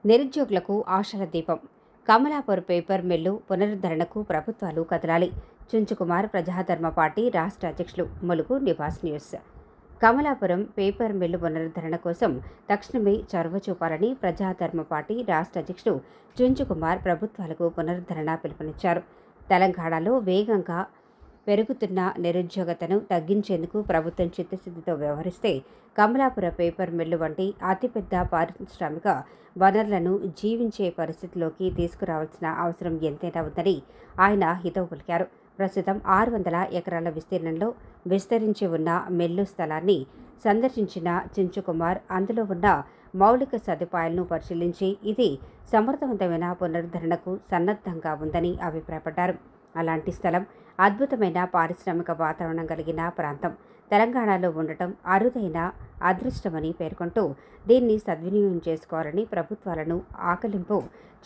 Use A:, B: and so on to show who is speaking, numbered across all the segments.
A: నిరుద్యోగులకు ఆశల దీపం. కమలాపూర్ పేపర్ మిల్లు పునరుద్ధరణకు ప్రభుత్వాలు కదలాలి. చుంచుకుమార్ ప్రజాధర్మ పార్టీ రాష్ట్ర అధ్యక్షులు. Mulugu Nivas news. Kamalapuram paper mill పునరుద్ధరణ కోసం తక్షణమే చొరవ చూపాలని ప్రజాధర్మ పార్టీ రాష్ట్ర అధ్యక్షుడు చుంచుకుమార్ ప్రభుత్వాలకు పునరుద్ధరణ పిలుపునిచ్చారు. తెలంగాణలో వేగంగా పెరుగుతున్న నిరుద్యోగతను తగ్గించేందుకు ప్రభుత్వం చిత్తశుద్ధితో వ్యవహరిస్తే కమలాపుర పేపర్ మిల్లు వంటి అతిపెద్ద పారిశ్రామిక వనరులను జీవించే పరిస్థితిలోకి తీసుకురావాల్సిన అవసరం ఎంతైనా ఉందని ఆయన హితవు పలికారు. ప్రస్తుతం 600 ఎకరాల విస్తీర్ణంలో విస్తరించి ఉన్న మిల్లు స్థలాన్ని సందర్శించిన చుంచుకుమార్ అందులో ఉన్న మౌలిక సదుపాయాలను పరిశీలించి ఇది సమర్థవంతమైన పునరుద్ధరణకు సన్నద్ధంగా ఉందని అభిప్రాయపడ్డారు. అలాంటి స్థలం అద్భుతమైన పారిశ్రామిక వాతావరణం కలిగిన ప్రాంతం తెలంగాణలో ఉండటం అరుదైన అదృష్టమని పేర్కొంటూ దీన్ని సద్వినియోగం చేసుకోవాలని ప్రభుత్వాలను ఆకలింపు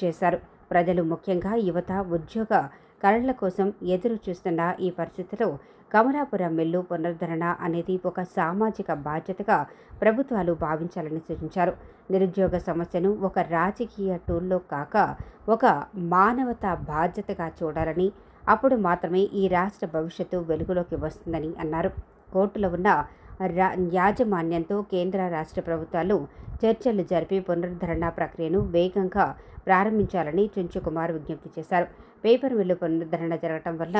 A: చేశారు. ప్రజలు ముఖ్యంగా యువత ఉద్యోగ కళల కోసం ఎదురు చూస్తున్న ఈ పరిస్థితిలో కమలాపురం మిల్లు పునరుద్ధరణ అనేది ఒక సామాజిక బాధ్యతగా ప్రభుత్వాలు భావించాలని సూచించారు. నిరుద్యోగ సమస్యను ఒక రాజకీయ టూల్లో కాక ఒక మానవతా బాధ్యతగా చూడాలని, అప్పుడు మాత్రమే ఈ రాష్ట్ర భవిష్యత్తు వెలుగులోకి వస్తుందని అన్నారు. కోర్టులో ఉన్న యాజమాన్యంతో కేంద్ర రాష్ట్ర ప్రభుత్వాలు చర్చలు జరిపి పునరుద్ధరణ ప్రక్రియను వేగంగా ప్రారంభించాలని చుంచుకుమార్ విజ్ఞప్తి చేశారు. పేపర్ మిల్లు పునరుద్ధరణ జరగటం వల్ల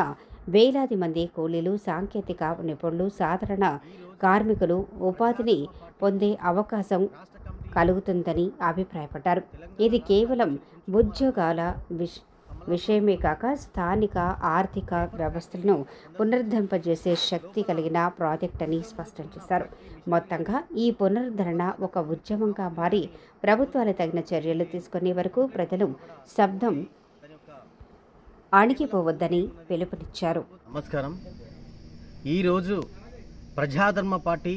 A: వేలాది మంది కూలీలు, సాంకేతిక నిపుణులు, సాధారణ కార్మికులు ఉపాధిని పొందే అవకాశం కలుగుతుందని అభిప్రాయపడ్డారు. ఇది కేవలం ఉద్యోగాల విషయమే కాక స్థానిక ఆర్థిక వ్యవస్థలను పునరుద్ధరింపజేసే శక్తి కలిగిన ప్రాజెక్ట్ అని స్పష్టం చేశారు. మొత్తంగా ఈ పునరుద్ధరణ ఒక ఉద్యమంగా మారి ప్రభుత్వాలు తగిన చర్యలు తీసుకునే వరకు ప్రజలు శబ్దం అణిగిపోవద్దని పిలుపునిచ్చారు.
B: నమస్కారం. ఈరోజు ప్రజాధర్మ పార్టీ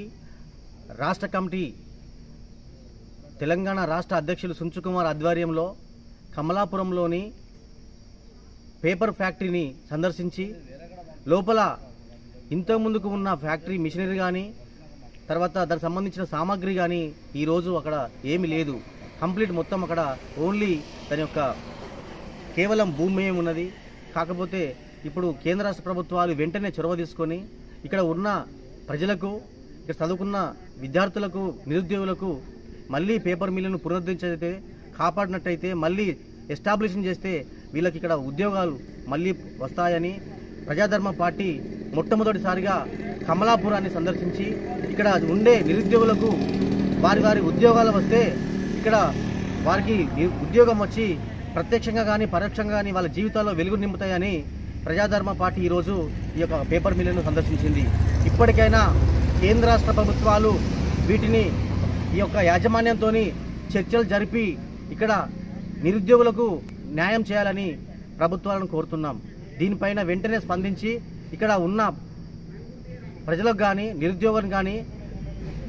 B: రాష్ట్ర కమిటీ తెలంగాణ రాష్ట్ర అధ్యక్షులు చుంచుకుమార్ ఆధ్వర్యంలో కమలాపురంలోని పేపర్ ఫ్యాక్టరీని సందర్శించి లోపల ఇంతకుముందుకు ఉన్న ఫ్యాక్టరీ మిషనరీ కానీ తర్వాత దానికి సంబంధించిన సామాగ్రి కానీ ఈరోజు అక్కడ ఏమీ లేదు. కంప్లీట్ మొత్తం అక్కడ ఓన్లీ దాని యొక్క కేవలం భూమి ఉన్నది. కాకపోతే ఇప్పుడు కేంద్ర రాష్ట్ర ప్రభుత్వాలు వెంటనే చొరవ తీసుకొని ఇక్కడ ఉన్న ప్రజలకు, ఇక్కడ చదువుకున్న విద్యార్థులకు, నిరుద్యోగులకు మళ్ళీ పేపర్ మిల్లును పునరుద్ధరించైతే కాపాడినట్టయితే మళ్ళీ ఎస్టాబ్లిషింగ్ చేస్తే వీళ్ళకి ఇక్కడ ఉద్యోగాలు మళ్ళీ వస్తాయని ప్రజాధర్మ పార్టీ మొట్టమొదటిసారిగా కమలాపురాన్ని సందర్శించి ఇక్కడ ఉండే నిరుద్యోగులకు వారి ఉద్యోగాలు వస్తే ఇక్కడ వారికి ఉద్యోగం వచ్చి ప్రత్యక్షంగా కానీ పరోక్షంగా కానీ వాళ్ళ జీవితాల్లో వెలుగు నింపుతాయని ప్రజాధర్మ పార్టీ ఈరోజు ఈ యొక్క పేపర్ మిల్లును సందర్శించింది. ఇప్పటికైనా కేంద్ర రాష్ట్ర ప్రభుత్వాలు వీటిని ఈ యొక్క యాజమాన్యంతో చర్చలు జరిపి ఇక్కడ నిరుద్యోగులకు న్యాయం చేయాలని ప్రభుత్వాలను కోరుతున్నాం. దీనిపైన వెంటనే స్పందించి ఇక్కడ ఉన్న ప్రజలకు కానీ నిరుద్యోగులకు కానీ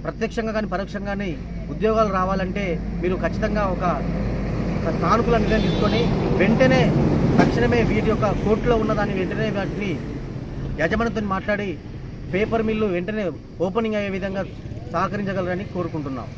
B: ప్రత్యక్షంగా కానీ పరోక్షంగా కానీ ఉద్యోగాలు రావాలంటే మీరు ఖచ్చితంగా ఒక సానుకూల నిర్ణయం తీసుకొని వెంటనే తక్షణమే వీటి యొక్క కోర్టులో ఉన్నదాన్ని వెంటనే వాటిని యాజమాన్యంతో మాట్లాడి పేపర్ మిల్లు వెంటనే ఓపెనింగ్ అయ్యే విధంగా సహకరించగలరని కోరుకుంటున్నాం.